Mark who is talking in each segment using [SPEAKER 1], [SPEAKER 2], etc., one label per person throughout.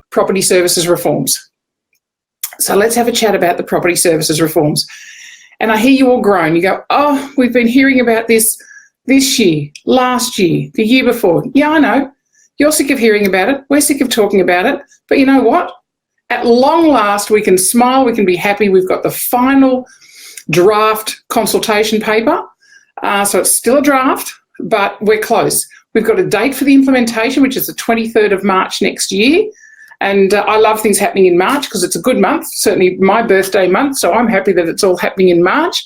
[SPEAKER 1] property services reforms. So let's have a chat about the property services reforms. And I hear you all groan. You go, oh, we've been hearing about this year, last year, the year before. Yeah, I know. You're sick of hearing about it. We're sick of talking about it. But you know what? At long last, we can smile. We can be happy. We've got the final draft consultation paper. So it's still a draft, but we're close. We've got a date for the implementation, which is the 23rd of March next year. And I love things happening in March because it's a good month, certainly my birthday month. So I'm happy that it's all happening in March.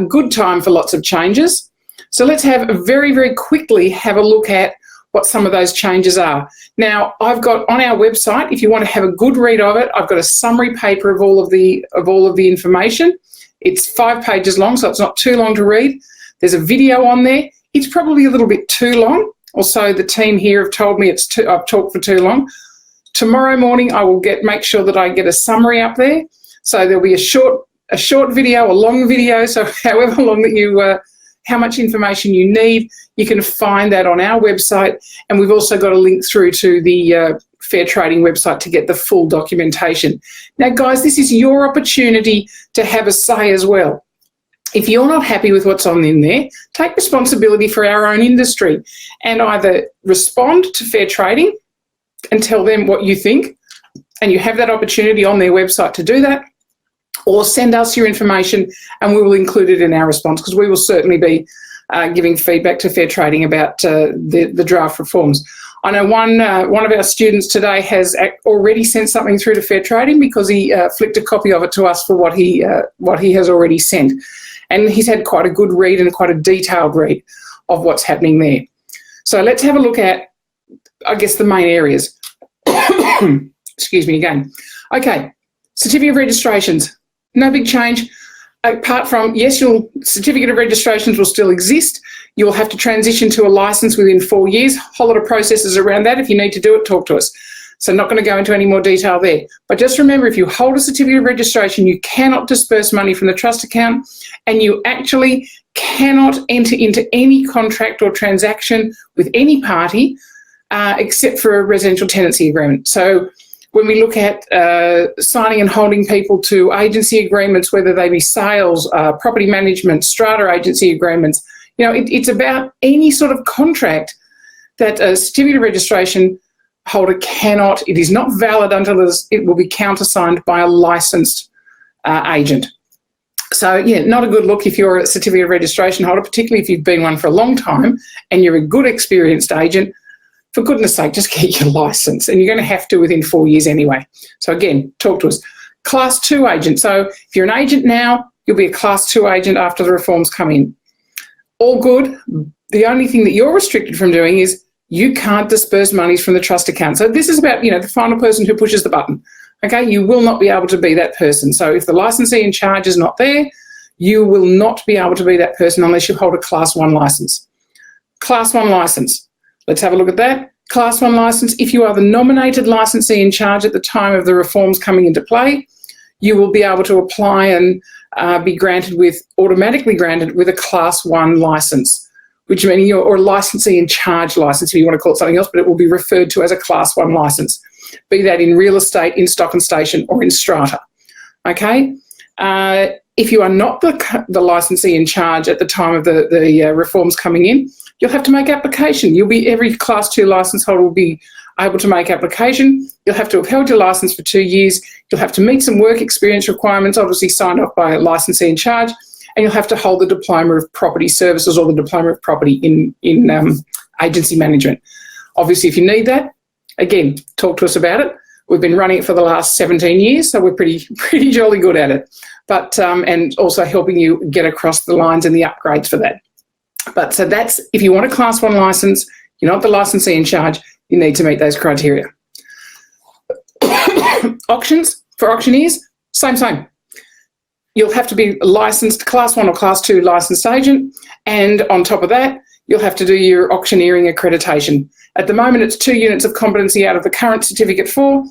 [SPEAKER 1] Good time for lots of changes. So let's very, very quickly have a look at what some of those changes are. Now, I've got on our website, if you want to have a good read of it, I've got a summary paper of all of the information. It's 5 pages long, so it's not too long to read. There's a video on there. It's probably a little bit too long. Also, the team here have told me I've talked for too long. Tomorrow morning, I will make sure that I get a summary up there. So there'll be a short video, a long video. So however long that how much information you need, you can find that on our website. And we've also got a link through to the Fair Trading website to get the full documentation. Now, guys, this is your opportunity to have a say as well. If you're not happy with what's on in there, take responsibility for our own industry and either respond to Fair Trading and tell them what you think, and you have that opportunity on their website to do that, or send us your information and we will include it in our response, because we will certainly be giving feedback to Fair Trading about the draft reforms. I know one of our students today has already sent something through to Fair Trading because he flicked a copy of it to us for what he has already sent. And he's had quite a good read and quite a detailed read of what's happening there. So let's have a look at, I guess, the main areas. Excuse me again. Okay, certificate of registrations. No big change. Apart from, yes, your certificate of registrations will still exist. You'll have to transition to a licence within 4 years. Whole lot of processes around that. If you need to do it, talk to us. So not going to go into any more detail there. But just remember, if you hold a certificate of registration, you cannot disperse money from the trust account, and you actually cannot enter into any contract or transaction with any party except for a residential tenancy agreement. So when we look at signing and holding people to agency agreements, whether they be sales, property management, strata agency agreements, it's about any sort of contract that a certificate of registration holder cannot, it is not valid until it will be countersigned by a licensed agent. So, yeah, not a good look if you're a certificate of registration holder, particularly if you've been one for a long time and you're a good experienced agent. For goodness sake, just get your licence, and you're going to have to within 4 years anyway. So again, talk to us. Class 2 agent. So if you're an agent now, you'll be a Class 2 agent after the reforms come in. All good. The only thing that you're restricted from doing is you can't disperse monies from the trust account. So this is about, the final person who pushes the button. Okay, you will not be able to be that person. So if the licensee in charge is not there, you will not be able to be that person unless you hold a Class 1 licence. Class 1 licence. Let's have a look at that. Class 1 licence, if you are the nominated licensee in charge at the time of the reforms coming into play, you will be able to apply and be automatically granted with a Class 1 licence, which means or a licensee in charge licence, if you want to call it something else, but it will be referred to as a Class 1 licence, be that in real estate, in stock and station, or in strata. Okay? If you are not the licensee in charge at the time of the reforms coming in, you'll have to make application. Every Class 2 licence holder will be able to make application. You'll have to have held your licence for 2 years. You'll have to meet some work experience requirements, obviously signed off by a licensee in charge, and you'll have to hold the Diploma of Property Services or the Diploma of Property in Agency Management. Obviously, if you need that, again, talk to us about it. We've been running it for the last 17 years, so we're pretty jolly good at it. But and also helping you get across the lines and the upgrades for that. But so that's, if you want a Class 1 licence, you're not the licensee in charge, you need to meet those criteria. Auctions, for auctioneers, same. You'll have to be a licensed Class 1 or Class 2 licensed agent, and on top of that, you'll have to do your auctioneering accreditation. At the moment, it's 2 units of competency out of the current Certificate 4.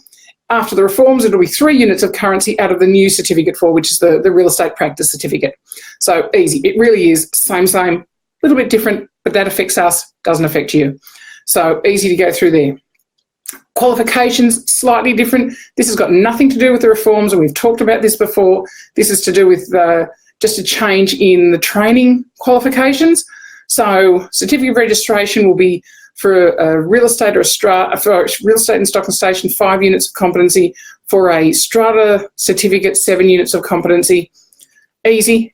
[SPEAKER 1] After the reforms, it'll be 3 units of currency out of the new Certificate 4, which is the Real Estate Practice Certificate. So easy. It really is same, a little bit different, but that affects us, doesn't affect you. So easy to go through there. Qualifications, slightly different. This has got nothing to do with the reforms, and we've talked about this before. This is to do with just a change in the training qualifications. So certificate of registration will be for a real estate or a strata, for real estate and stock and station, 5 units of competency. For a strata certificate, 7 units of competency. Easy.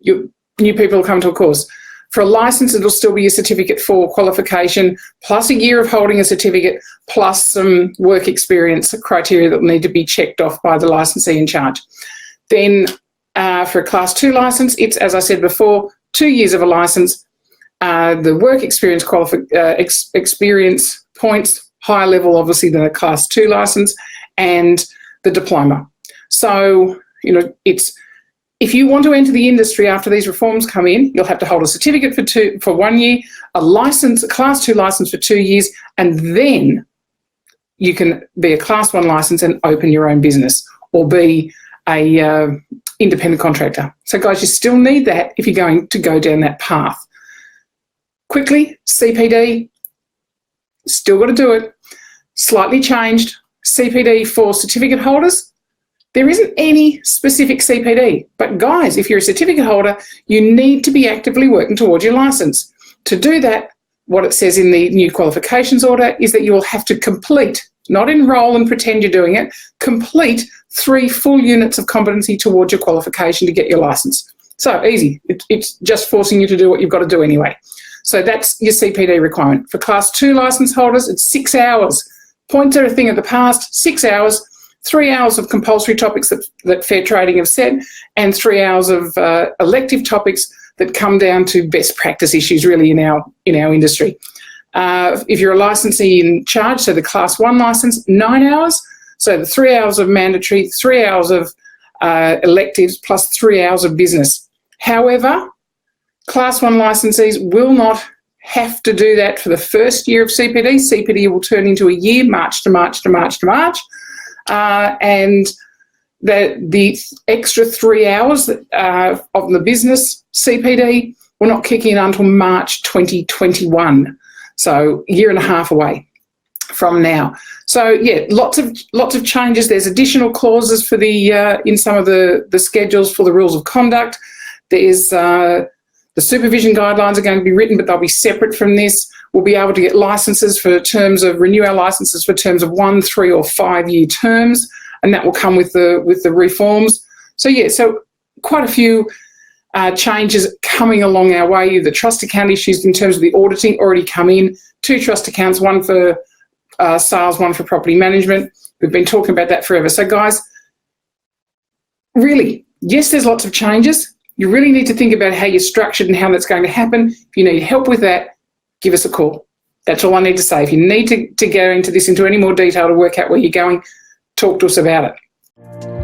[SPEAKER 1] New people will come to a course. For a licence, it'll still be a certificate for qualification, plus a year of holding a certificate, plus some work experience criteria that will need to be checked off by the licensee in charge. Then for a Class 2 licence, it's, as I said before, 2 years of a licence. The work experience experience points, higher level obviously than a Class 2 licence, and the diploma. So, it's, if you want to enter the industry after these reforms come in, you'll have to hold a certificate for 1 year, a Class 2 licence for 2 years, and then you can be a Class 1 licence and open your own business or be a independent contractor. So guys, you still need that if you're going to go down that path. Quickly, CPD, still got to do it. Slightly changed. CPD for certificate holders. There isn't any specific CPD, but guys, if you're a certificate holder, you need to be actively working towards your licence. To do that, what it says in the new qualifications order is that you will have to complete, not enrol and pretend you're doing it, complete 3 full units of competency towards your qualification to get your licence. So easy. It's just forcing you to do what you've got to do anyway. So that's your CPD requirement. For Class 2 licence holders, it's 6 hours. Points are a thing of the past, 6 hours. 3 hours of compulsory topics that Fair Trading have said, and 3 hours of elective topics that come down to best practice issues really in our industry. If you're a licensee in charge, so the Class 1 licence, 9 hours. So the 3 hours of mandatory, 3 hours of electives, plus 3 hours of business. However, Class 1 licensees will not have to do that for the first year of CPD. CPD will turn into a year, March to March to March to March. And the extra 3 hours of the business CPD will not kick in until March 2021. So a year and a half away from now. So yeah, lots of changes. There's additional clauses for in some of the schedules for the rules of conduct. There's the supervision guidelines are going to be written, but they'll be separate from this. We'll be able to get licences renew our licences for terms of 1, 3 or 5 year terms, and that will come with the reforms. So yeah, so quite a few changes coming along our way. The trust account issues in terms of the auditing already come in. 2 trust accounts, 1 for sales, 1 for property management. We've been talking about that forever. So guys, really, yes, there's lots of changes. You really need to think about how you're structured and how that's going to happen. If you need help with that, give us a call. That's all I need to say. If you need to go into this into any more detail to work out where you're going, talk to us about it.